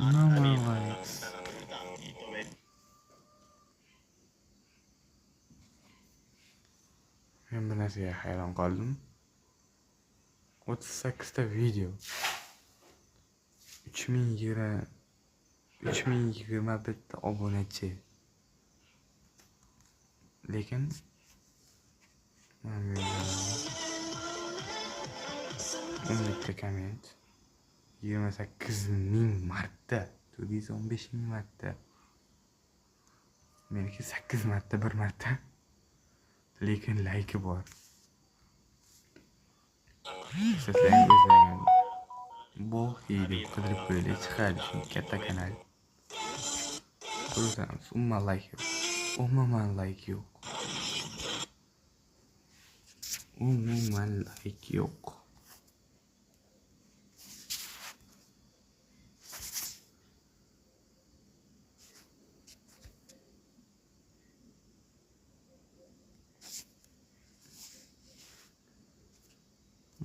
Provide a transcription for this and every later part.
No more likes. Men bir narsaga hayron qoldim. 38 ta video. 3021 ta obunachi. Lekin 10 ta komment. 28,000 marta. 415,000 marta. Meniki 8 marta, 1 marta. Lekin like bor. Sizlarning o'zlaringiz bog' deb qidirib ko'raylik, chiqadi shu katta kanal. Ko'rsamiz, umuman like yo'q. Umuman like yo'q.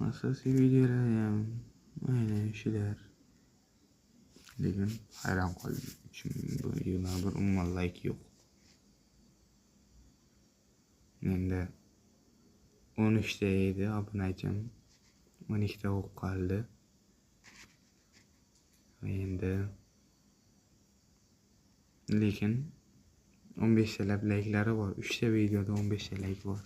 Asosiy videolar ham mana shular. Lekin hayron qoldim. 3021 umuman like yo'q. Menda 13 ta edi obunachim. 12 ta o'q qoldi. Endi lekin 15 ta laiklari bor. 3 ta videoda 15 ta like bor.